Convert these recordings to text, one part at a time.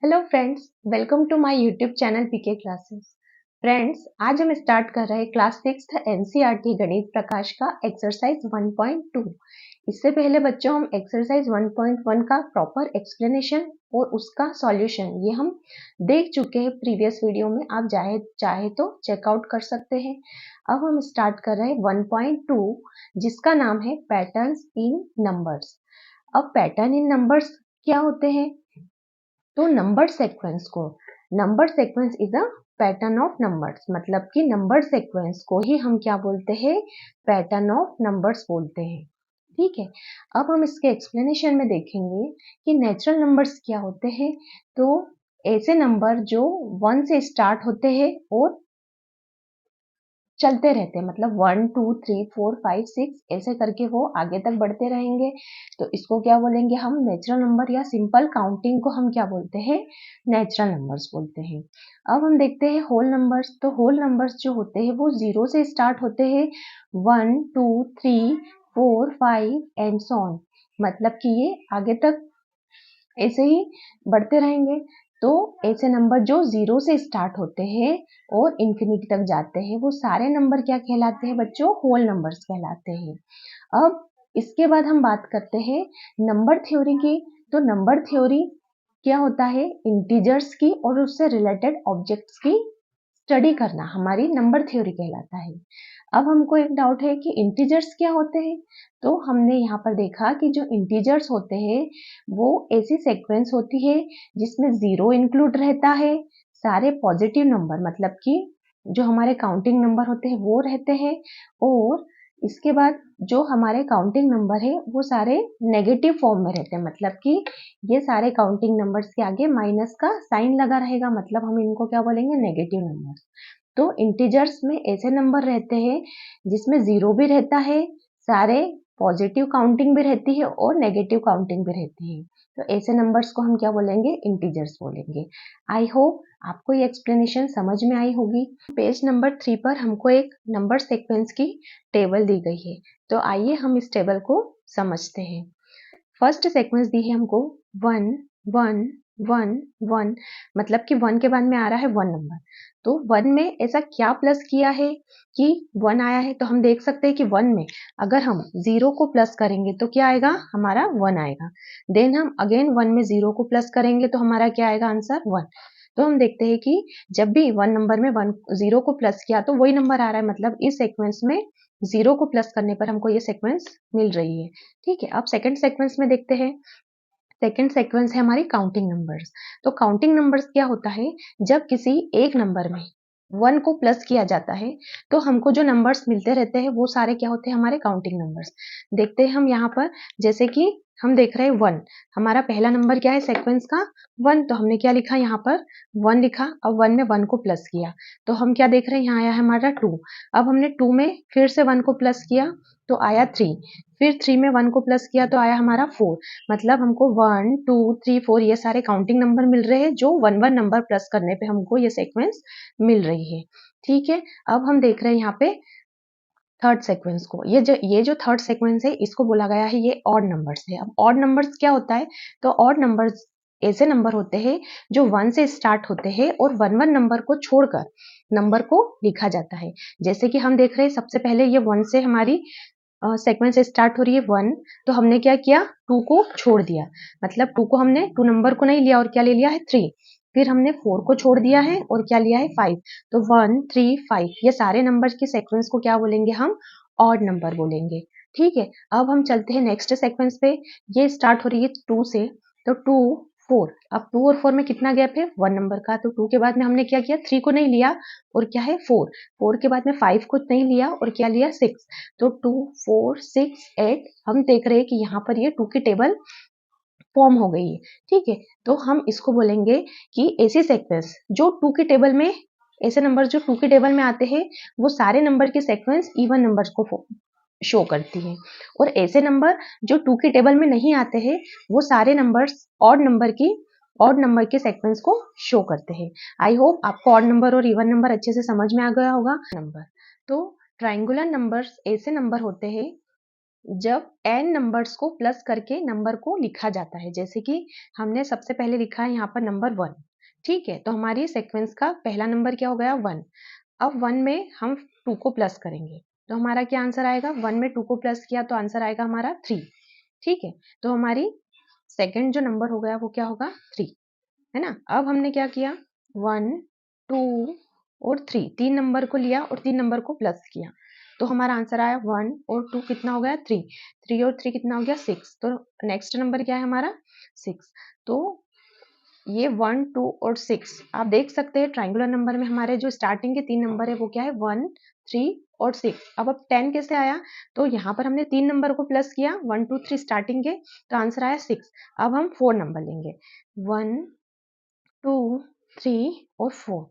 Hello friends, welcome to my YouTube channel PK classes. Friends, आज हम start कर रहे हैं क्लास 6 एनसीईआरटी गणित प्रकाश का एक्सरसाइज 1.2। इससे पहले बच्चों हम एक्सरसाइज 1.1 का प्रॉपर एक्सप्लेनेशन और उसका सॉल्यूशन ये हम देख चुके हैं प्रीवियस वीडियो में। आप चाहे तो चेकआउट कर सकते हैं। अब हम स्टार्ट कर रहे हैं 1.2 जिसका नाम है पैटर्न्स इन नंबर्स। अब पैटर्न इन नंबर्स क्या होते हैं? तो number sequence is a pattern of numbers, मतलब कि नंबर सीक्वेंस को ही हम क्या बोलते हैं? पैटर्न ऑफ नंबर्स बोलते हैं। ठीक है, अब हम इसके एक्सप्लेनेशन में देखेंगे कि नेचुरल नंबर्स क्या होते हैं। तो ऐसे नंबर जो 1 से स्टार्ट होते हैं और चलते रहते हैं, मतलब 1 2 3 4 5 6 ऐसे करके वो आगे तक बढ़ते रहेंगे। तो इसको क्या बोलेंगे हम? नेचुरल नंबर, या सिंपल काउंटिंग को हम क्या बोलते हैं? नेचुरल नंबर्स बोलते हैं। अब हम देखते हैं होल नंबर्स। तो होल नंबर्स जो होते हैं वो 0 से स्टार्ट होते हैं, 1 2 3 4 5 एंड सो ऑन, मतलब कि ये आगे तक ऐसे ही बढ़ते रहेंगे। तो ऐसे नंबर जो 0 से स्टार्ट होते हैं और इंफिनिटी तक जाते हैं वो सारे नंबर क्या कहलाते हैं बच्चों? होल नंबर्स कहलाते हैं। अब इसके बाद हम बात करते हैं नंबर थ्योरी की। तो नंबर थ्योरी क्या होता है? इंटीजर्स की और उससे रिलेटेड ऑब्जेक्ट्स की स्टडी करना हमारी नंबर थ्योरी कहलाता है। अब हमको एक डाउट है कि इंटीजर्स क्या होते हैं। तो हमने यहाँ पर देखा कि जो इंटीजर्स होते हैं वो ऐसी सीक्वेंस होती है जिसमें 0 इंक्लूड रहता है, सारे पॉजिटिव नंबर मतलब कि जो हमारे काउंटिंग नंबर होते हैं वो रहते हैं, और इसके बाद जो हमारे काउंटिंग नंबर है वो सारे नेगेटिव फॉर्म में रहते हैं, मतलब कि ये सारे काउंटिंग नंबर्स के आगे माइनस का साइन लगा रहेगा, मतलब हम इनको क्या बोलेंगे? Negative numbers. तो इंटीजर्स में ऐसे नंबर रहते हैं जिसमें 0 भी रहता है, सारे पॉजिटिव काउंटिंग भी रहती है और नेगेटिव काउंटिंग भी रहती है। तो ऐसे नंबर्स को हम क्या बोलेंगे? इंटीजर्स बोलेंगे। आई होप आपको ये एक्सप्लेनेशन समझ में आई होगी। पेज नंबर 3 पर हमको एक नंबर सीक्वेंस की टेबल दी गई है। तो आइए हम इस टेबल को समझते हैं। फर्स्ट सीक्वेंस दी है हमको 1 1 1 1, मतलब कि 1 के बाद में आ रहा है 1 नंबर। तो 1 में ऐसा क्या प्लस किया है कि 1 आया है? तो हम देख सकते हैं कि 1 में अगर हम 0 को प्लस करेंगे तो क्या आएगा? हमारा 1 आएगा। देन हम अगेन 1 में 0 को प्लस करेंगे तो हमारा क्या आएगा? आंसर 1। तो हम देखते हैं कि जब भी 1 नंबर में 1 0 को प्लस किया तो वही नंबर आ रहा है, मतलब इस सीक्वेंस में 0 को प्लस करने पर हमको ये सीक्वेंस मिल रही है। ठीक है, अब सेकंड सीक्वेंस में देखते हैं। सेकंड सीक्वेंस है हमारी काउंटिंग नंबर्स। तो काउंटिंग नंबर्स क्या होता है? जब किसी एक नंबर में 1 को प्लस किया जाता है तो हमको जो नंबर्स मिलते रहते हैं वो सारे क्या होते हैं? हमारे काउंटिंग नंबर्स। देखते हैं हम यहाँ पर, जैसे कि हम देख रहे हैं 1, हमारा पहला नंबर क्या है सीक्वेंस का? 1। तो हमने क्या लिखा यहाँ पर? 1 लिखा। अब 1 में 1 को प्लस किया तो हम क्या देख रहे हैं? यहाँ आया है हमारा 2। अब हमने 2 में फिर से 1 को प्लस किया तो आया 3। फिर 3 में 1 को प्लस किया तो आया हमारा 4। मतलब हमको 1 2 3 4 ये सारे काउंटिंग नंबर मिल रहे हैं जो 1 नंबर प्लस करने पे हमको ये सीक्वेंस मिल रही है। ठीक है, अब हम देख रहे हैं यहाँ पे थर्ड सीक्वेंस को। ये जो थर्ड सीक्वेंस है इसको बोला गया है ये ऑड नंबर्स है। अब ऑड नंबर्स क्या होता है? तो ऑड नंबर्स ऐसे नंबर होते हैं जो 1 से स्टार्ट होते हैं और 1 नंबर को छोड़कर नंबर को लिखा जाता है। जैसे कि हम देख रहे हैं सबसे पहले ये 1 से हमारी सीक्वेंस स्टार्ट हो रही है 1। तो हमने क्या किया? 2 को छोड़ दिया, मतलब 2 को हमने 2 नंबर को नहीं लिया और क्या ले लिया है? 3। फिर हमने 4 को छोड़ दिया है और क्या लिया है? 5। तो 1 3 5 ये सारे नंबर के सीक्वेंस को क्या बोलेंगे हम? ऑड नंबर बोलेंगे। ठीक है, अब हम चलते हैं नेक्स्ट सीक्वेंस पे। ये स्टार्ट हो रही है 2 से, तो 2 4। अब 2 और 4 में कितना गैप है? 1 नंबर का। तो 2 के बाद में हमने क्या किया? 3 को नहीं लिया और क्या है? 4। 4 के बाद में 5 को नहीं लिया और क्या लिया? 6। तो 2 4 6 8 हम देख रहे हैं कि यहाँ पर ये 2 की टेबल फॉर्म हो गई है। ठीक है, तो हम इसको बोलेंगे कि ऐसी सीक्वेंस जो 2 की टेबल में, ऐसे नंबर जो 2 की टेबल में आते हैं वो सारे नंबर की सीक्वेंस इवन नंबर्स को शो करती है, और ऐसे नंबर जो 2 की टेबल में नहीं आते हैं वो सारे नंबर्स ऑड नंबर के सीक्वेंस को शो करते हैं। आई होप आपको ऑड नंबर और इवन नंबर अच्छे से समझ में आ गया होगा। नंबर, तो ट्रायंगुलर नंबर्स ऐसे नंबर होते हैं जब n नंबर्स को प्लस करके नंबर को लिखा जाता है। जैसे कि हमने सबसे पहले लिखा है यहाँ पर नंबर 1, ठीक है, तो हमारी सीक्वेंस का पहला नंबर क्या हो गया 1। अब 1 में हम 2 को प्लस करेंगे तो हमारा क्या आंसर आएगा, 1 में 2 को प्लस किया तो आंसर आएगा हमारा 3, ठीक है। तो हमारी सेकंड जो नंबर हो गया वो क्या होगा 3, है ना। अब हमने क्या किया 1 2 और 3, 3 नंबर को लिया और 3 नंबर को प्लस किया तो हमारा आंसर आया 1 और 2 कितना हो गया 3, 3 और 3 कितना हो गया 6। तो नेक्स्ट नंबर क्या है हमारा 6। तो ये 1 2 और 6 आप देख सकते हैं ट्राइंगुलर नंबर में हमारे जो स्टार्टिंग के 3 नंबर है वो क्या है 1 3 और 6। अब 10 कैसे आया, तो यहाँ पर हमने 3 नंबर को प्लस किया 1 2 3 स्टार्टिंग के, तो आंसर आया 6। अब हम 4 नंबर लेंगे 1 2 3 और 4,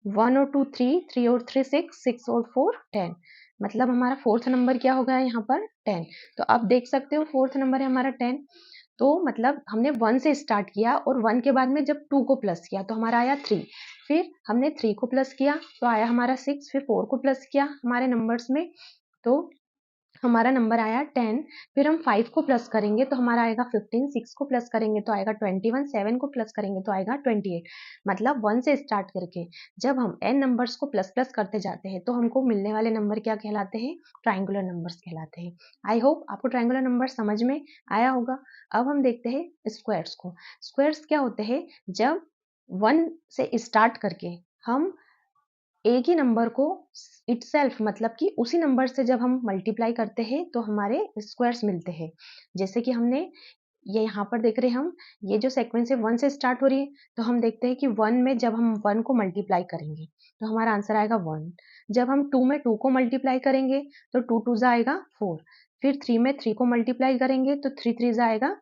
1 और 2 3, 3 और 3 6, 6 और 4 10, मतलब हमारा फोर्थ नंबर क्या हो गया यहाँ पर 10। तो आप देख सकते हो फोर्थ नंबर है हमारा 10। तो मतलब हमने 1 से स्टार्ट किया और 1 के बाद में जब 2 को प्लस किया तो हमारा आया 3, फिर हमने 3 को प्लस किया तो आया हमारा 6, फिर 4 को प्लस किया हमारे नंबर्स में तो हमारा नंबर आया 10, फिर हम 5 को प्लस करेंगे तो हमारा आएगा 15, 6 को प्लस करेंगे तो आएगा 21, 7 को प्लस करेंगे तो आएगा 28। मतलब 1 से स्टार्ट करके जब हम n नंबर्स को प्लस प्लस करते जाते हैं तो हमको मिलने वाले नंबर क्या कहलाते हैं, ट्राइंगुलर नंबर्स कहलाते हैं। आई होप आपको ट्राइंगुलर नंबर समझ में आया होगा। अब हम देखते हैं स्क्वायर्स को। स्क्वायर्स क्या होते हैं, जब 1 से स्टार्ट करके हम एक ही नंबर को इटसेल्फ मतलब कि उसी नंबर से जब हम मल्टीप्लाई करते हैं तो हमारे स्क्वायर्स मिलते हैं। जैसे कि हमने ये यहाँ पर देख रहे हैं हम, ये जो सीक्वेंस है 1 से स्टार्ट हो रही है तो हम देखते हैं कि 1 में जब हम 1 को मल्टीप्लाई करेंगे तो हमारा आंसर आएगा 1। जब हम 2 में 2 को मल्टीप्लाई करेंगे तो 2 2 जा आएगा 4, फिर 3 में 3 को मल्टीप्लाई करेंगे तो 3 3 जा आएगा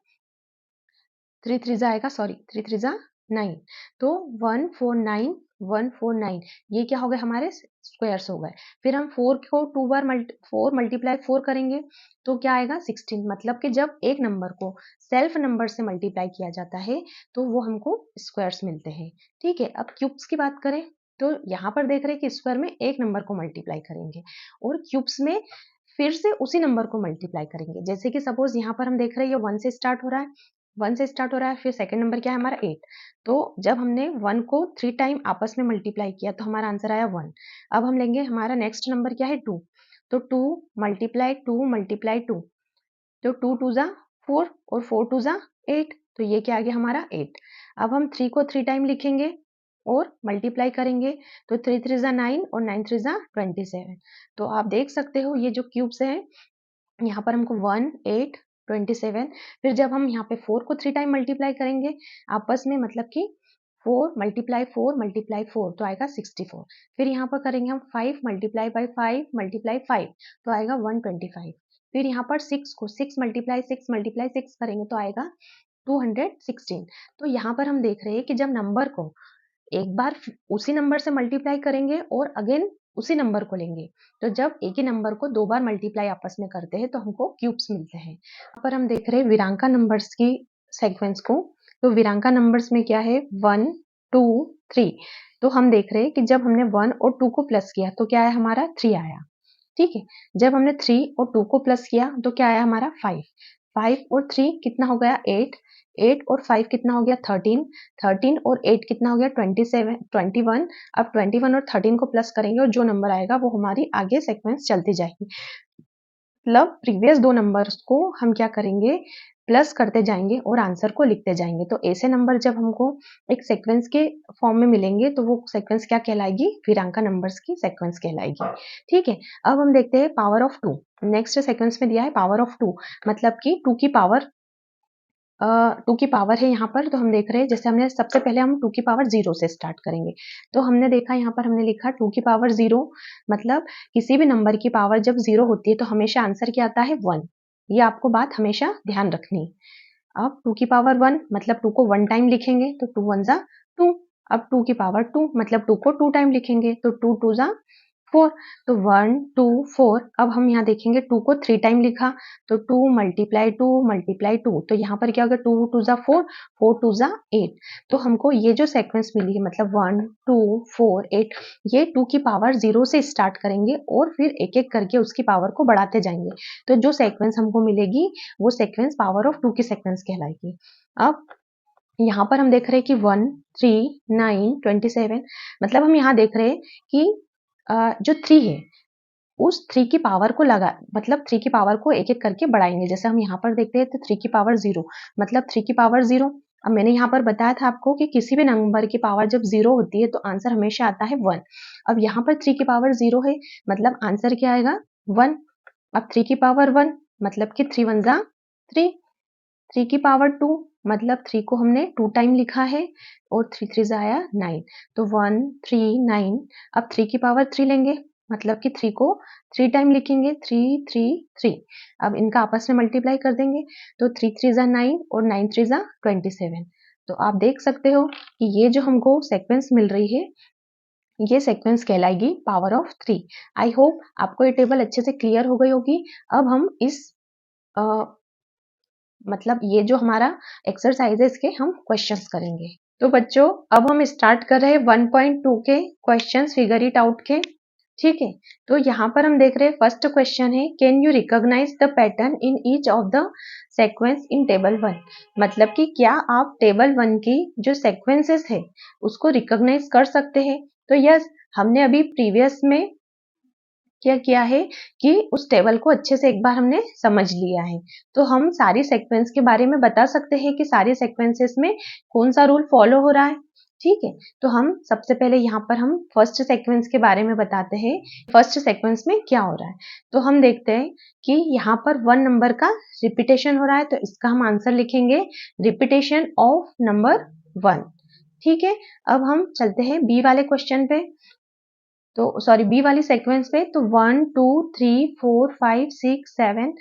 3 3 जाएगा, सॉरी 3 3 जा 9। तो 149 149 ये क्या हो गए हमारे स्क्वायर्स हो गए। फिर हम 4 को 2 बार 4 मल्टीप्लाई 4 करेंगे तो क्या आएगा 16। मतलब कि जब एक नंबर को सेल्फ नंबर से मल्टीप्लाई किया जाता है तो वो हमको स्क्वायर्स मिलते हैं, ठीक है। अब क्यूब्स की बात करें तो यहाँ पर देख रहे हैं कि स्क्वायर में एक नंबर को मल्टीप्लाई करेंगे और क्यूब्स में फिर से उसी नंबर को मल्टीप्लाई करेंगे। जैसे कि सपोज यहाँ पर हम देख रहे हैं ये 1 से स्टार्ट हो रहा है, 1 से स्टार्ट हो रहा है, फिर सेकंड नंबर क्या है हमारा 8। तो जब हमने 1 को 3 टाइम आपस में मल्टीप्लाई किया तो हमारा आंसर आया 1। अब हम लेंगे हमारा नेक्स्ट नंबर क्या है 2। तो 2 मल्टीप्लाई 2 मल्टीप्लाई 2, तो 2 2 जा 4 और 4 2 जा 8, तो ये क्या आ गया हमारा 8। अब हम 3 को 3 टाइम लिखेंगे और मल्टीप्लाई करेंगे तो 3 3 जा 9 और 9 3 जा 27। तो आप देख सकते हो ये जो क्यूब्स हैं यहाँ पर हमको 1 8 27, फिर जब हम यहाँ पे 4 को 3 टाइम मल्टीप्लाई करेंगे आपस में मतलब कि 4 मल्टीप्लाई 4 मल्टीप्लाई 4 तो आएगा 64। फिर यहाँ पर करेंगे हम 5 मल्टीप्लाई बाई 5 मल्टीप्लाई 5 तो आएगा 125। फिर यहाँ पर 6 को 6 मल्टीप्लाई 6 मल्टीप्लाई 6 करेंगे तो आएगा 216। तो यहाँ पर हम देख रहे हैं कि जब नंबर को एक बार उसी नंबर से मल्टीप्लाई करेंगे और अगेन उसी नंबर को लेंगे तो जब एक ही नंबर को 2 बार मल्टीप्लाई आपस में करते हैं तो हमको क्यूब्स मिलते हैं। यहाँ पर हम देख रहे हैं विरांका नंबर्स की सीक्वेंस को। तो विरांका नंबर्स में क्या है 1 2 3। तो हम देख रहे हैं कि जब हमने 1 और 2 को प्लस किया तो क्या आया हमारा 3 आया, ठीक है। जब हमने 3 और 2 को प्लस किया तो क्या आया हमारा 5, 5 और 3 कितना हो गया 8, 8 और 5 कितना हो गया 13, 13 और 8 कितना हो गया 27 21। अब 21 और 13 को प्लस करेंगे और जो नंबर आएगा वो हमारी आगे सीक्वेंस चलती जाएगी। मतलब प्रीवियस दो नंबर्स को हम क्या करेंगे प्लस करते जाएंगे और आंसर को लिखते जाएंगे। तो ऐसे नंबर जब हमको एक सीक्वेंस के फॉर्म में मिलेंगे तो वो सीक्वेंस क्या कहलाएगी, विरांका नंबर्स की सीक्वेंस कहलाएगी, ठीक है। अब हम देखते हैं पावर ऑफ 2। नेक्स्ट सीक्वेंस में दिया है पावर ऑफ 2, मतलब कि 2 की पावर 2 की पावर है यहाँ पर। तो हम देख रहे हैं जैसे हमने सबसे पहले हम 2 की पावर 0 से स्टार्ट करेंगे। तो हमने देखा यहाँ पर हमने लिखा 2 की पावर 0, मतलब किसी भी नंबर की पावर जब 0 होती है तो हमेशा आंसर क्या आता है 1। ये आपको बात हमेशा ध्यान रखनी। अब 2 की पावर 1 मतलब 2 को 1 टाइम लिखेंगे तो 2 1 जा 2। अब 2 की पावर 2 मतलब 2 को 2 टाइम लिखेंगे तो 2 2 जा 4। तो 1 2 4। अब हम यहाँ देखेंगे 2 को 3 टाइम लिखा, तो 2 मल्टीप्लाई 2 मल्टीप्लाई 2, तो यहाँ पर क्या होगा 2 2 जा 4, 4 2 जा 8। तो हमको ये जो सेक्वेंस मिली है मतलब 1 2 4 8, ये 2 की पावर 0 से स्टार्ट करेंगे और फिर एक एक करके उसकी पावर को बढ़ाते जाएंगे। तो जो सेक्वेंस हमको मिलेगी वो सेक्वेंस पावर ऑफ 2 की सेक्वेंस कहलाएगी। अब यहाँ पर हम देख रहे हैं कि 1 3 9 27, मतलब हम यहाँ देख रहे हैं कि जो 3 है उस 3 की पावर को लगा मतलब 3 की पावर को एक एक करके बढ़ाएंगे। जैसे हम यहाँ पर देखते हैं तो 3 की पावर 0 मतलब 3 की पावर 0। अब मैंने यहाँ पर बताया था आपको कि किसी भी नंबर की पावर जब 0 होती है तो आंसर हमेशा आता है 1। अब यहाँ पर 3 की पावर 0 है मतलब आंसर क्या आएगा 1। अब 3 की पावर 1 मतलब कि 3 1 जा 3, 3 की पावर 2 मतलब 3 को हमने 2 टाइम लिखा है और 3 3 आया 9, तो 1 3 9। अब 3 की पावर 3 लेंगे मतलब कि 3 को 3 टाइम लिखेंगे 3 3 3। अब इनका आपस में मल्टीप्लाई कर देंगे तो 3 3 जा 9 और 9 3 जा 27। तो आप देख सकते हो कि ये जो हमको सेक्वेंस मिल रही है ये सेक्वेंस कहलाएगी पावर ऑफ 3। आई होप आपको ये टेबल अच्छे से क्लियर हो गई होगी। अब हम इस मतलब ये जो हमारा एक्सरसाइज है इसके हम क्वेश्चंस करेंगे। तो बच्चों अब हम स्टार्ट कर रहे हैं 1.2 के क्वेश्चंस फिगर इट आउट के। ठीक है, तो यहाँ पर हम देख रहे हैं फर्स्ट क्वेश्चन है can you recognise the pattern in each of the sequence in table 1। मतलब कि क्या आप टेबल 1 की जो सेक्वेंसेस है उसको रिकॉग्नाइज कर सकते हैं। तो यस, हमने अभी प्रीवियस में क्या किया है कि उस टेबल को अच्छे से एक बार हमने समझ लिया है। तो हम सारी सीक्वेंस के बारे में बता सकते हैं कि सारी सीक्वेंसेस में कौन सा रूल फॉलो हो रहा है। ठीक है, तो हम सबसे पहले यहाँ पर हम फर्स्ट सीक्वेंस के बारे में बताते हैं फर्स्ट सीक्वेंस में क्या हो रहा है। तो हम देखते हैं कि यहाँ पर 1 नंबर का रिपीटेशन हो रहा है तो इसका हम आंसर लिखेंगे रिपीटेशन ऑफ नंबर 1। ठीक है, अब हम चलते हैं बी वाले क्वेश्चन पे। तो सॉरी बी वाली सीक्वेंस पे तो 1 2 3 4 5 6 7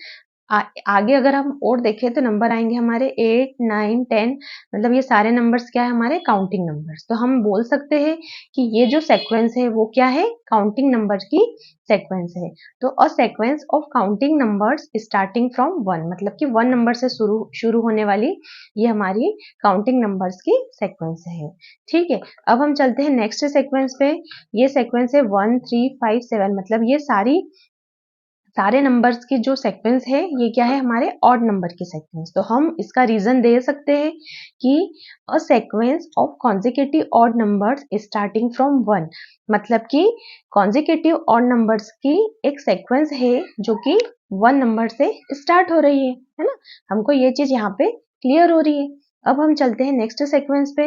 आगे अगर हम और देखें तो नंबर आएंगे हमारे 8 9 10। मतलब ये सारे नंबर्स क्या है हमारे काउंटिंग नंबर्स। तो हम बोल सकते हैं कि ये जो सीक्वेंस है वो क्या है काउंटिंग नंबर की सीक्वेंस है। तो अ sequence of counting numbers starting from 1 मतलब कि 1 नंबर से शुरू होने वाली ये हमारी काउंटिंग नंबर्स की सीक्वेंस है। ठीक है, अब हम चलते हैं नेक्स्ट सीक्वेंस पे। ये सीक्वेंस है 1 3 5 7 मतलब ये सारे नंबर्स की जो सीक्वेंस है ये क्या है हमारे ऑड नंबर की सीक्वेंस। तो हम इसका रीजन दे सकते हैं कि a sequence of consecutive odd numbers starting from 1 मतलब कि कॉन्जिक्यूटिव ऑड नंबर्स की एक सीक्वेंस है जो कि 1 नंबर से स्टार्ट हो रही है ना। हमको ये चीज यहाँ पे क्लियर हो रही है। अब हम चलते हैं नेक्स्ट सीक्वेंस पे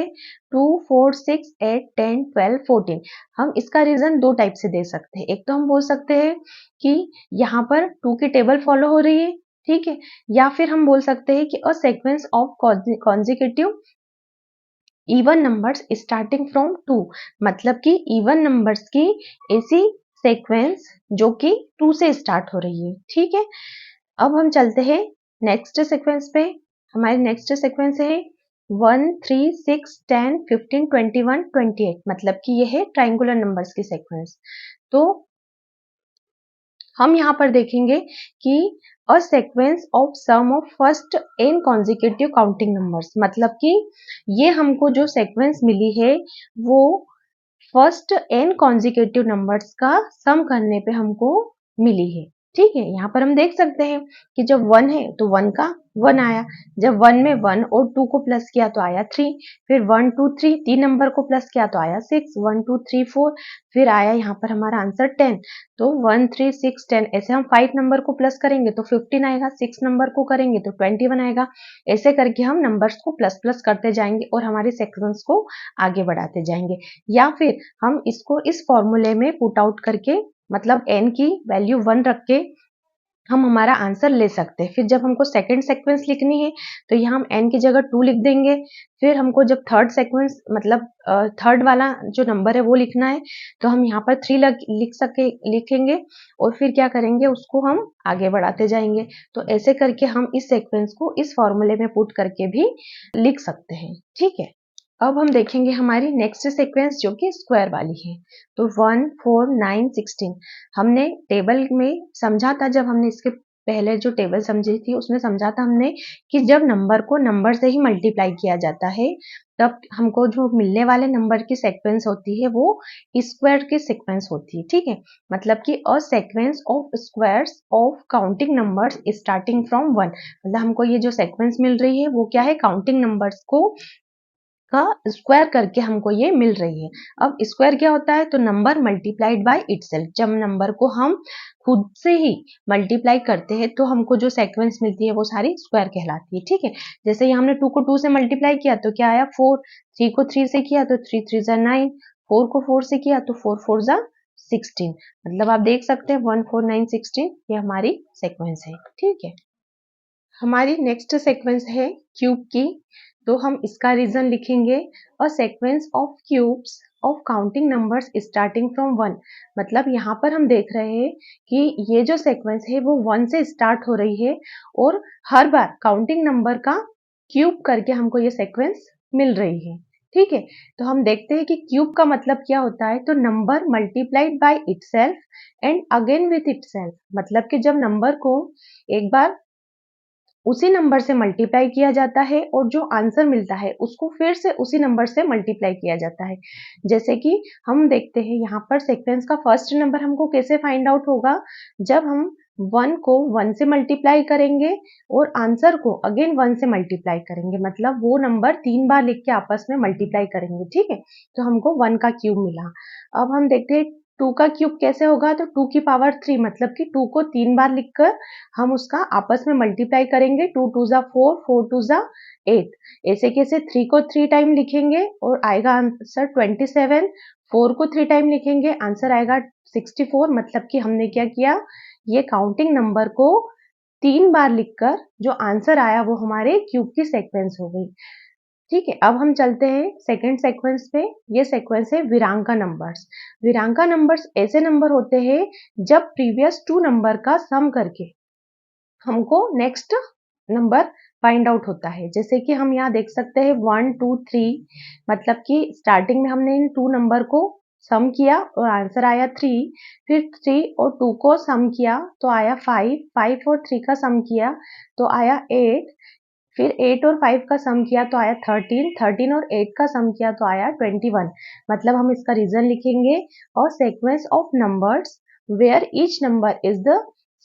2 4 6 8 10 12 14। हम इसका रीजन दो टाइप से दे सकते हैं। एक तो हम बोल सकते हैं कि यहाँ पर 2 की टेबल फॉलो हो रही है। ठीक है, या फिर हम बोल सकते हैं कि a sequence of consecutive even numbers starting from 2 मतलब कि इवन नंबर्स की ऐसी सीक्वेंस जो कि 2 से स्टार्ट हो रही है। ठीक है, अब हम चलते हैं नेक्स्ट सीक्वेंस पे। हमारी नेक्स्ट सीक्वेंस है 1 3 6 10 15 21 28 मतलब कि ये है ट्राइंगुलर नंबर्स की सीक्वेंस। तो हम यहाँ पर देखेंगे कि a sequence of sum of first n consecutive counting numbers मतलब कि ये हमको जो सीक्वेंस मिली है वो फर्स्ट n कॉन्जिक्यूटिव नंबर्स का सम करने पे हमको मिली है। ठीक है, यहाँ पर हम देख सकते हैं कि जब 1 है तो 1 का 1 आया, जब 1 में 1 और 2 को प्लस किया तो आया 3, फिर 1 2 3 तीन नंबर को प्लस किया तो आया 6, 1 2 3 4, फिर आया यहाँ पर हमारा आंसर 10। तो 1 3 6 10 ऐसे हम 5 नंबर को प्लस करेंगे तो 15 आएगा, 6 नंबर को करेंगे तो 21 आएगा। ऐसे करके हम नंबर्स को प्लस प्लस करते जाएंगे और हमारे सेक्शंस को आगे बढ़ाते जाएंगे। या फिर हम इसको इस फॉर्मूले में पुट आउट करके मतलब n की वैल्यू 1 रख के हम हमारा आंसर ले सकते हैं। फिर जब हमको सेकंड सीक्वेंस लिखनी है तो यहाँ हम n की जगह 2 लिख देंगे। फिर हमको जब थर्ड सीक्वेंस मतलब थर्ड वाला जो नंबर है वो लिखना है तो हम यहाँ पर 3 लिखेंगे और फिर क्या करेंगे उसको हम आगे बढ़ाते जाएंगे। तो ऐसे करके हम इस सीक्वेंस को इस फॉर्मूले में पुट करके भी लिख सकते हैं। ठीक है, अब हम देखेंगे हमारी नेक्स्ट सीक्वेंस जो कि स्क्वायर वाली है। तो 1 4 9 16 हमने टेबल में समझा था, जब हमने इसके पहले जो टेबल समझी थी उसमें समझा था हमने कि जब नंबर को नंबर से ही मल्टीप्लाई किया जाता है तब हमको जो मिलने वाले नंबर की सीक्वेंस होती है वो स्क्वायर की सीक्वेंस होती है। ठीक है, मतलब कि a sequence of squares of counting numbers starting from 1। मतलब हमको ये जो सीक्वेंस मिल रही है वो क्या है, काउंटिंग नंबर्स को का स्क्वायर करके हमको ये मिल रही है। अब स्क्वायर क्या होता है, तो नंबर मल्टीप्लाइड बाय इटसेल्फ। जब नंबर को हम खुद से ही मल्टीप्लाई करते हैं तो हमको जो सीक्वेंस मिलती है वो सारी स्क्वायर कहलाती है। ठीक है, जैसे ये हमने 2 को 2 से मल्टीप्लाई किया तो क्या आया 4, 3 को 3 से किया तो 3 3 जा 9, 4 को 4 से किया तो 4 4 जा 16। मतलब आप देख सकते हैं 1 4 9 16 ये हमारी सीक्वेंस है। ठीक है, हमारी नेक्स्ट सीक्वेंस है क्यूब की। तो हम इसका रीजन लिखेंगे, अ sequence of cubes of counting numbers starting from 1। मतलब यहाँ पर हम देख रहे हैं कि ये जो सीक्वेंस है वो 1 से स्टार्ट हो रही है और हर बार काउंटिंग नंबर का क्यूब करके हमको ये सीक्वेंस मिल रही है। ठीक है, तो हम देखते हैं कि क्यूब का मतलब क्या होता है, तो number multiplied by itself and again with itself. मतलब कि जब नंबर को एक बार उसी नंबर से मल्टीप्लाई किया जाता है और जो आंसर मिलता है उसको फिर से उसी नंबर से मल्टीप्लाई किया जाता है। जैसे कि हम देखते हैं यहाँ पर सीक्वेंस का फर्स्ट नंबर हमको कैसे फाइंड आउट होगा, जब हम 1 को 1 से मल्टीप्लाई करेंगे और आंसर को अगेन 1 से मल्टीप्लाई करेंगे। मतलब वो नंबर 3 बार लिख के आपस में मल्टीप्लाई करेंगे। ठीक है, तो हमको 1 का क्यूब मिला। अब हम देखते हैं 2 का क्यूब कैसे होगा, तो 2 की पावर 3 मतलब कि 2 को 3 बार लिखकर हम उसका आपस में मल्टीप्लाई करेंगे। 2 2 जा 4, 4 2 जा 8। ऐसे कैसे 3 को 3 टाइम लिखेंगे और आएगा आंसर 27। 4 को 3 टाइम लिखेंगे, आंसर आएगा 64। मतलब कि हमने क्या किया, ये काउंटिंग नंबर को 3 बार लिखकर जो आंसर आया वो हमारे क्यूब की सीक्वेंस हो गई। ठीक है, अब हम चलते हैं सेकंड सीक्वेंस पे। ये सीक्वेंस है विरांका नंबर्स। विरांका नंबर्स ऐसे नंबर होते हैं जब प्रीवियस 2 नंबर का सम करके हमको नेक्स्ट नंबर फाइंड आउट होता है। जैसे कि हम यहाँ देख सकते हैं 1 2 3। मतलब कि स्टार्टिंग में हमने इन 2 नंबर को सम किया और आंसर आया 3। फिर 3 और 2 को सम किया तो आया 5। 5 और 3 का सम किया तो आया 8। फिर 8 और 5 का सम किया तो आया 13। 13 और 8 का सम किया तो आया 21। मतलब हम इसका रीजन लिखेंगे, और sequence of numbers where each number is the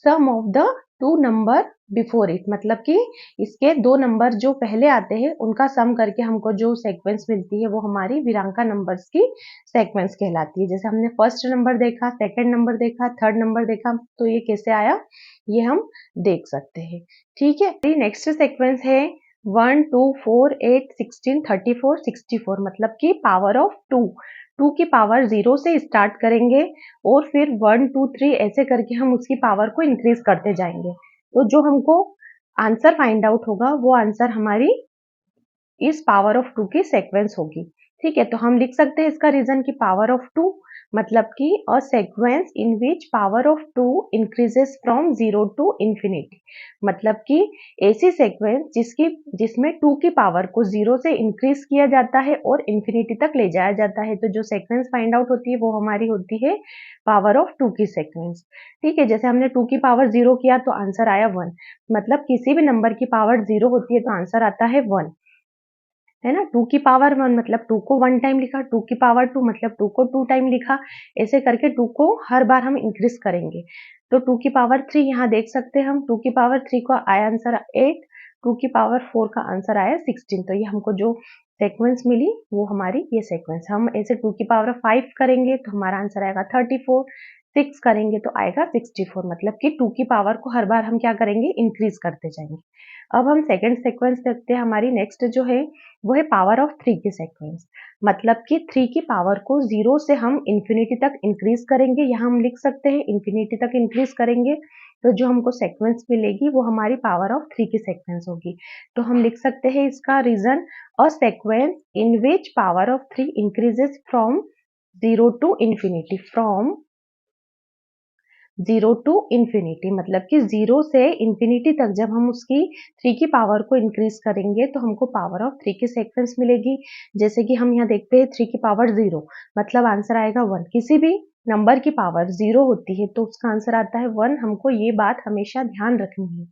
sum of the 2 number before it. मतलब कि इसके 2 नंबर जो पहले आते हैं उनका सम करके हमको जो सीक्वेंस मिलती है वो हमारी विरांका नंबर्स की सीक्वेंस कहलाती है। जैसे हमने फर्स्ट नंबर देखा, सेकंड नंबर देखा, थर्ड नंबर देखा, तो ये कैसे आया ये हम देख सकते हैं। ठीक है, नेक्स्ट सीक्वेंस है 1 2 4 8 16 34 64। मतलब कि पावर ऑफ 2। 2 की पावर 0 से स्टार्ट करेंगे और फिर 1 2 3 ऐसे करके हम उसकी पावर को इंक्रीज करते जाएंगे। तो जो हमको आंसर फाइंड आउट होगा वो आंसर हमारी इस पावर ऑफ 2 की सीक्वेंस होगी। ठीक है, तो हम लिख सकते हैं इसका रीजन की पावर ऑफ 2। मतलब कि a sequence in which power of 2 increases from 0 to infinity. मतलब कि ऐसी सीक्वेंस जिसमें 2 की पावर को 0 से इंक्रीज किया जाता है और इंफिनिटी तक ले जाया जाता है। तो जो सीक्वेंस फाइंड आउट होती है वो हमारी होती है पावर ऑफ 2 की सीक्वेंस। ठीक है, जैसे हमने 2 की पावर 0 किया तो आंसर आया 1। मतलब किसी भी नंबर की पावर 0 होती है तो आंसर आता है 1। है ना, 2 की पावर 1 मतलब 2 को 1 टाइम लिखा, 2 की पावर 2 मतलब 2 को 2 टाइम लिखा। ऐसे करके 2 को हर बार हम इंक्रीज करेंगे। तो 2 की पावर 3 यहाँ देख सकते हैं हम, 2 की पावर 3 का आया आंसर 8। 2 की पावर 4 का आंसर आया 16। तो ये हमको जो सीक्वेंस मिली वो हमारी ये सीक्वेंस। हम ऐसे 2 की पावर 5 करेंगे तो हमारा आंसर आएगा 34। 6 करेंगे तो आएगा 64। मतलब कि 2 की पावर को हर बार हम क्या करेंगे, इंक्रीज करते जाएंगे। अब हम सेकंड सीक्वेंस देखते हैं। हमारी नेक्स्ट जो है वो है पावर ऑफ 3 की सीक्वेंस। मतलब कि 3 की पावर को 0 से हम इंफिनिटी तक इंक्रीज करेंगे। यहाँ हम लिख सकते हैं इंफिनिटी तक इंक्रीज करेंगे तो जो हमको सीक्वेंस मिलेगी वो हमारी पावर ऑफ 3 की सीक्वेंस होगी। तो हम लिख सकते हैं इसका reason, a sequence in which power of 3 increases from 0 to infinity. From 0 to infinity, मतलब कि 0 से इन्फिनिटी तक जब हम उसकी 3 की पावर को इंक्रीज करेंगे तो हमको पावर ऑफ 3 की सीक्वेंस मिलेगी। जैसे कि हम यहाँ देखते हैं 3 की पावर 0, मतलब आंसर आएगा 1। किसी भी नंबर की पावर 0 होती है तो उसका आंसर आता है 1, हमको ये बात हमेशा ध्यान रखनी है।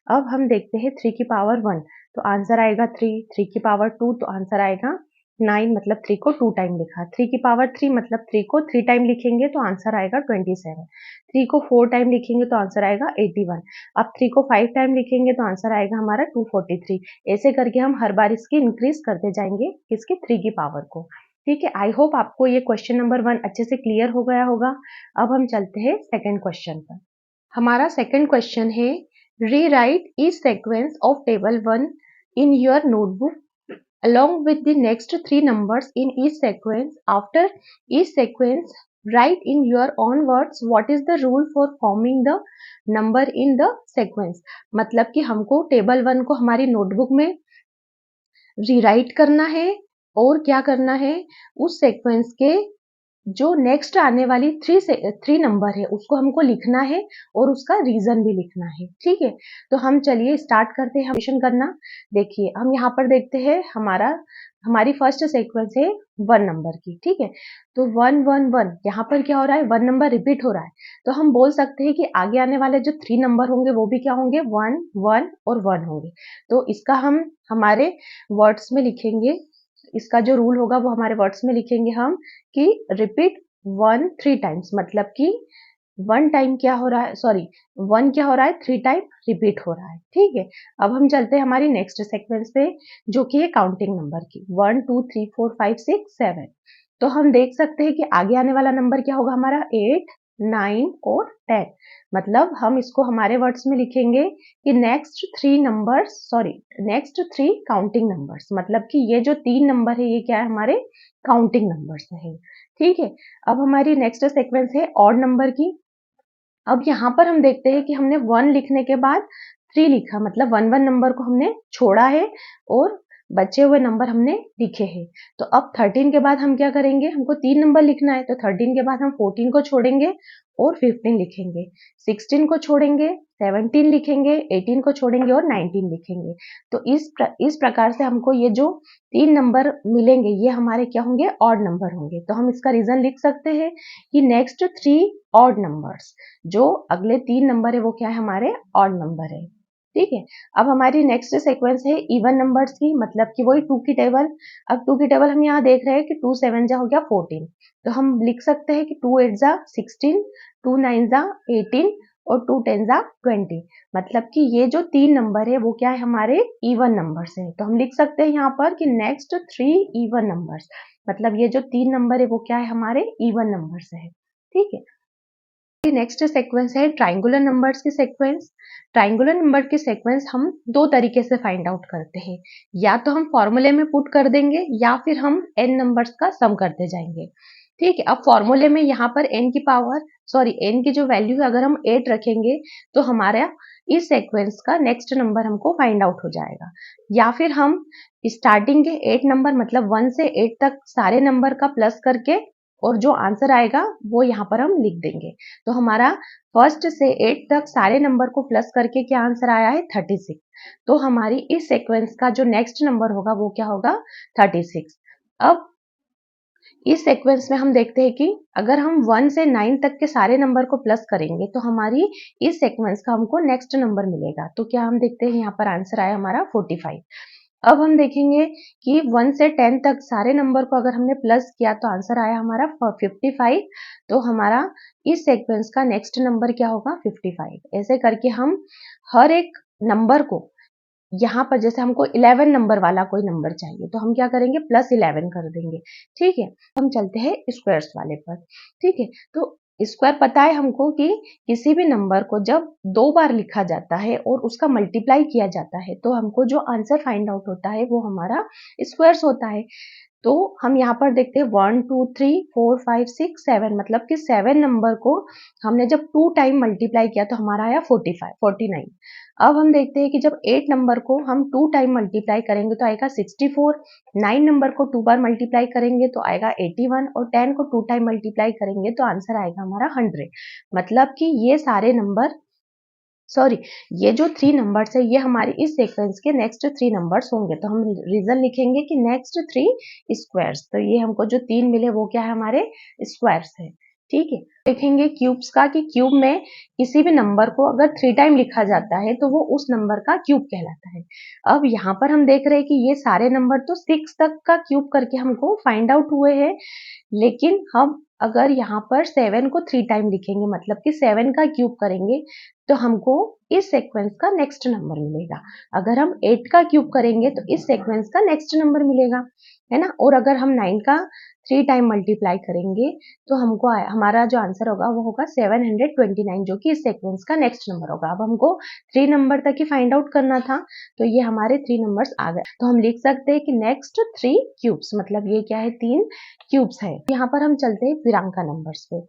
अब हम देखते हैं 3 की पावर 1, तो आंसर आएगा 3। 3 की पावर 2 तो आंसर आएगा 9, मतलब 3 को 2 टाइम लिखा। 3 की पावर 3 मतलब 3 को 3 टाइम लिखेंगे तो आंसर आएगा 27। 3 को 4 टाइम लिखेंगे तो आंसर आएगा 81। अब 3 को 5 टाइम लिखेंगे तो आंसर आएगा हमारा 243। ऐसे करके हम हर बार इसकी इंक्रीज करते जाएंगे किसकी 3 की पावर को। ठीक है, आई होप आपको ये क्वेश्चन नंबर 1 अच्छे से क्लियर हो गया होगा। अब हम चलते हैं सेकेंड क्वेश्चन पर। हमारा सेकेंड क्वेश्चन है, rewrite each sequence of table 1 in your notebook along with the next 3 numbers in each sequence. After each sequence, write in your own words what is the rule for forming the number in the sequence. मतलब कि हमको table 1 को हमारी notebook में rewrite करना है और क्या करना है, उस सेक्वेंस के जो नेक्स्ट आने वाली 3 नंबर है उसको हमको लिखना है और उसका रीजन भी लिखना है। ठीक है, तो हम चलिए स्टार्ट करते हैं क्वेश्चन करना। देखिए हम यहाँ पर देखते हैं हमारी फर्स्ट सीक्वेंस है 1 नंबर की। ठीक है, तो 1 1 1 यहाँ पर क्या हो रहा है, 1 नंबर रिपीट हो रहा है, तो हम बोल सकते हैं कि आगे आने वाले जो 3 नंबर होंगे वो भी क्या होंगे, 1 1 और 1 होंगे। तो इसका हम हमारे वर्ड्स में लिखेंगे, इसका जो रूल होगा वो हमारे वर्ड्स में लिखेंगे हम कि रिपीट 1 3 टाइम्स, मतलब कि 1 टाइम क्या हो रहा है, सॉरी 1 क्या हो रहा है, 3 टाइम रिपीट हो रहा है। ठीक है, अब हम चलते हैं हमारी नेक्स्ट सीक्वेंस पे जो कि है काउंटिंग नंबर की, 1 2 3 4 5 6 7। तो हम देख सकते हैं कि आगे आने वाला नंबर क्या होगा हमारा, 8 9 और 10। मतलब हम इसको हमारे वर्ड्स में लिखेंगे कि next 3 numbers, sorry next 3 counting numbers, मतलब कि ये जो 3 नंबर है ये क्या है, हमारे काउंटिंग नंबर्स है। ठीक है, अब हमारी नेक्स्ट सीक्वेंस है ऑड नंबर की। अब यहाँ पर हम देखते हैं कि हमने 1 लिखने के बाद 3 लिखा, मतलब 1 1 नंबर को हमने छोड़ा है और बचे हुए नंबर हमने लिखे हैं। तो अब 13 के बाद हम क्या करेंगे, हमको 3 नंबर लिखना है, तो 13 के बाद हम 14 को छोड़ेंगे और 15 लिखेंगे, 16 को छोड़ेंगे, 17 लिखेंगे, 18 को छोड़ेंगे और 19 लिखेंगे। तो इस प्रकार से हमको ये जो 3 नंबर मिलेंगे ये हमारे क्या होंगे, ऑड नंबर होंगे। तो हम इसका रीजन लिख सकते हैं कि नेक्स्ट 3 ऑड नंबर्स, जो अगले 3 नंबर है वो क्या है, हमारे ऑड नंबर है। ठीक है, अब हमारी नेक्स्ट सीक्वेंस है इवन नंबर्स की, मतलब कि वही 2 की टेबल। अब 2 की टेबल हम यहाँ देख रहे हैं कि 2 7 जा हो गया 14, तो हम लिख सकते हैं कि 2 8 जा 16, 2 9 जा 18 और 2 10 जा 20। मतलब कि ये जो 3 नंबर है वो क्या है, हमारे इवन नंबर्स है। तो हम लिख सकते हैं यहाँ पर कि नेक्स्ट 3 इवन नंबर्स, मतलब ये जो 3 नंबर है वो क्या है, हमारे इवन नंबर्स है। ठीक है, नेक्स्ट सीक्वेंस है ट्राइंगुलर नंबर्स की सीक्वेंस। ट्राइंगुलर नंबर की सीक्वेंस हम 2 तरीके से फाइंड आउट करते हैं, या तो हम फॉर्मूले में पुट कर देंगे या फिर हम n नंबर्स का सम करते जाएंगे। ठीक है, अब फॉर्मूले में यहाँ पर n की पावर, सॉरी n की जो वैल्यू है अगर हम 8 रखेंगे तो हमारा इस सीक्वेंस का नेक्स्ट नंबर हमको फाइंड आउट हो जाएगा। या फिर हम स्टार्टिंग के 8 नंबर, मतलब 1 से 8 तक सारे नंबर का प्लस करके और जो आंसर आएगा वो यहाँ पर हम लिख देंगे। तो हमारा फर्स्ट से 8 तक सारे नंबर को प्लस करके क्या आंसर आया है, 36। तो हमारी इस सीक्वेंस का जो नेक्स्ट नंबर होगा वो क्या होगा, 36। अब इस सीक्वेंस में हम देखते हैं कि अगर हम 1 से 9 तक के सारे नंबर को प्लस करेंगे तो हमारी इस सीक्वेंस का हमको नेक्स्ट नंबर मिलेगा। तो क्या हम देखते हैं यहाँ पर आंसर आया हमारा 45। अब हम देखेंगे कि 1 से 10 तक सारे नंबर को अगर हमने प्लस किया तो आंसर आया हमारा 55। तो हमारा इस सीक्वेंस का नेक्स्ट नंबर क्या होगा, 55। ऐसे करके हम हर एक नंबर को, यहाँ पर जैसे हमको 11 नंबर वाला कोई नंबर चाहिए तो हम क्या करेंगे, +11 कर देंगे। ठीक है, हम चलते हैं स्क्वायर्स वाले पर। ठीक है, तो स्क्वायर पता है हमको कि किसी भी नंबर को जब 2 बार लिखा जाता है और उसका मल्टीप्लाई किया जाता है तो हमको जो आंसर फाइंड आउट होता है वो हमारा स्क्वायर्स होता है। तो हम यहाँ पर देखते हैं 1 2 3 4 5 6 7, मतलब कि 7 नंबर को हमने जब 2 टाइम मल्टीप्लाई किया तो हमारा आया 49। अब हम देखते हैं कि जब 8 नंबर को हम 2 टाइम मल्टीप्लाई करेंगे तो आएगा 64, 9 नंबर को 2 बार मल्टीप्लाई करेंगे तो आएगा 81, और 10 को 2 टाइम मल्टीप्लाई करेंगे तो आंसर आएगा हमारा 100। मतलब कि ये सारे नंबर, सॉरी, ये जो 3 नंबर्स है ये हमारे इस सीक्वेंस के नेक्स्ट 3 नंबर्स होंगे। तो हम रीजन लिखेंगे कि नेक्स्ट 3 स्क्वायर्स। तो ये हमको जो 3 मिले वो क्या है, हमारे स्क्वायर्स है। ठीक है, देखेंगे क्यूब्स का कि क्यूब में किसी भी नंबर को अगर 3 टाइम लिखा जाता है तो वो उस नंबर का क्यूब कहलाता है। अब यहाँ पर हम देख रहे हैं कि ये सारे नंबर तो 6 तक का क्यूब करके हमको फाइंड आउट हुए हैं, लेकिन हम अगर यहाँ पर 7 को 3 टाइम लिखेंगे, मतलब कि 7 का क्यूब करेंगे, तो हमको इस सीक्वेंस का नेक्स्ट नंबर मिलेगा। अगर हम 8 का क्यूब करेंगे तो इस सीक्वेंस का नेक्स्ट नंबर मिलेगा, है ना। और अगर हम 9 का 3 टाइम मल्टीप्लाई करेंगे तो हमको हमारा जो आंसर होगा वो होगा 729, जो कि इस सीक्वेंस का नेक्स्ट नंबर होगा। अब हमको 3 नंबर तक ही फाइंड आउट करना था, तो ये हमारे 3 नंबर्स आ गए। तो हम लिख सकते हैं कि नेक्स्ट 3 क्यूब्स, मतलब ये क्या है, 3 क्यूब्स है। यहाँ पर हम चलते हैं विरांका नंबर्स पे।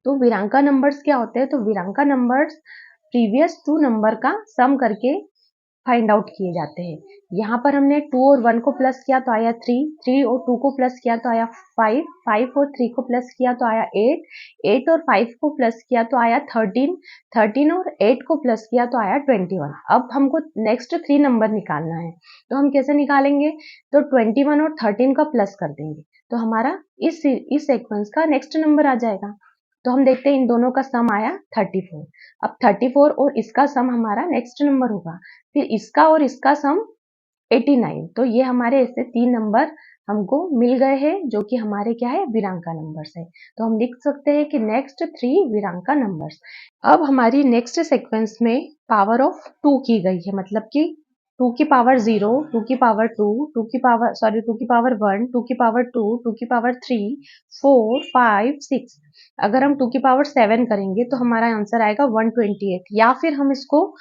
तो विरांका नंबर्स क्या होते हैं, तो विरांका नंबर्स प्रीवियस 2 नंबर का सम करके फाइंड आउट किए जाते हैं। यहाँ पर हमने 2 और 1 को प्लस किया तो आया 3, 3 और 2 को प्लस किया तो आया 5, 5 और 3 को प्लस किया तो आया 8, 8 और 5 को प्लस किया तो आया 13, 13 और 8 को प्लस किया तो आया 21। अब हमको नेक्स्ट 3 नंबर निकालना है, तो हम कैसे निकालेंगे, तो 21 और 13 का प्लस कर देंगे तो हमारा इस सीक्वेंस का नेक्स्ट नंबर आ जाएगा। तो हम देखते हैं इन दोनों का सम आया 34। अब 34 और इसका सम हमारा नेक्स्ट नंबर होगा, फिर इसका और इसका सम 89। तो ये हमारे ऐसे 3 नंबर हमको मिल गए हैं जो कि हमारे क्या है, विरांका नंबर्स है। तो हम लिख सकते हैं कि नेक्स्ट 3 विरांका नंबर्स। अब हमारी नेक्स्ट सीक्वेंस में पावर ऑफ 2 की गई है, मतलब कि 2 की पावर 0, 2 की पावर 2, 2 की पावर 1, 2 की पावर 2, 2 की पावर 3, 4, 5, 6। अगर हम 2 की पावर 7 करेंगे तो हमारा आंसर आएगा 128, या फिर हम इसको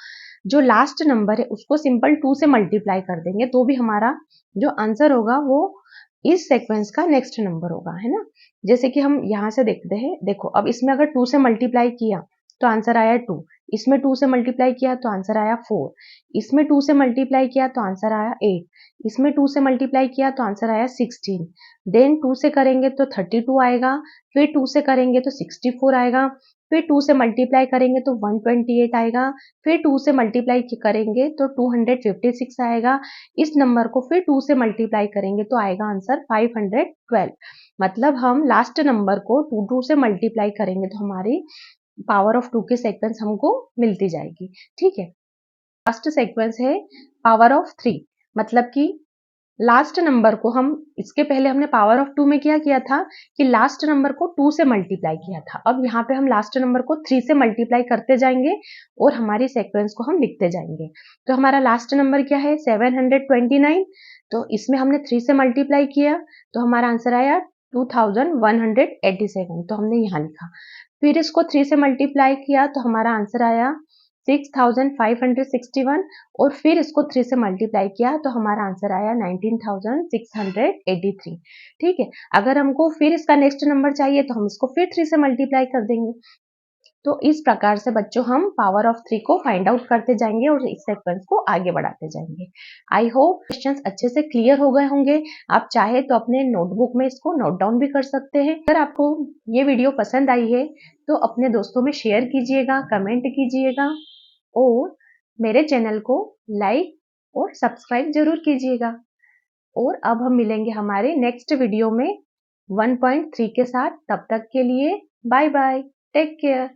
जो लास्ट नंबर है उसको सिंपल 2 से मल्टीप्लाई कर देंगे तो भी हमारा जो आंसर होगा वो इस सीक्वेंस का नेक्स्ट नंबर होगा, है ना। जैसे कि हम यहाँ से देखते हैं, देखो अब इसमें अगर 2 से मल्टीप्लाई किया तो आंसर आया 2, इसमें 2 से मल्टीप्लाई किया तो आंसर आया 4, इसमें 2 से मल्टीप्लाई किया तो आंसर आया 8, इसमें 2 से मल्टीप्लाई किया तो आंसर आया 16, देन 2 से करेंगे तो 32 आएगा, फिर 2 से करेंगे तो 64 आएगा, फिर 2 से मल्टीप्लाई करेंगे तो 128 आएगा, फिर 2 से मल्टीप्लाई करेंगे तो 256 आएगा, इस नंबर को फिर 2 से मल्टीप्लाई करेंगे तो आएगा आंसर 512। मतलब हम लास्ट नंबर को 2 से मल्टीप्लाई करेंगे तो हमारी पावर ऑफ 2 की सीक्वेंस हमको मिलती जाएगी। ठीक है, लास्ट सीक्वेंस है पावर ऑफ 3, मतलब कि लास्ट नंबर को हम, इसके पहले हमने पावर ऑफ 2 में क्या किया था कि लास्ट नंबर को 2 से मल्टीप्लाई किया था। अब यहाँ पे हम लास्ट नंबर को 3 से मल्टीप्लाई करते जाएंगे और हमारी सीक्वेंस को हम लिखते जाएंगे। तो हमारा लास्ट नंबर क्या है, 729। तो इसमें हमने 3 से मल्टीप्लाई किया तो हमारा आंसर आया 2187, तो हमने यहाँ लिखा। फिर इसको 3 से मल्टीप्लाई किया तो हमारा आंसर आया 6561, और फिर इसको 3 से मल्टीप्लाई किया तो हमारा आंसर आया 19683। ठीक है, अगर हमको फिर इसका नेक्स्ट नंबर चाहिए तो हम इसको फिर 3 से मल्टीप्लाई कर देंगे। तो इस प्रकार से बच्चों हम पावर ऑफ 3 को फाइंड आउट करते जाएंगे और इस सीक्वेंस को आगे बढ़ाते जाएंगे। आई होप क्वेश्चंस अच्छे से क्लियर हो गए होंगे। आप चाहे तो अपने नोटबुक में इसको नोट डाउन भी कर सकते हैं। अगर आपको ये वीडियो पसंद आई है तो अपने दोस्तों में शेयर कीजिएगा, कमेंट कीजिएगा और मेरे चैनल को लाइक और सब्सक्राइब जरूर कीजिएगा। और अब हम मिलेंगे हमारे नेक्स्ट वीडियो में 1.3 के साथ। तब तक के लिए बाय बाय, टेक केयर।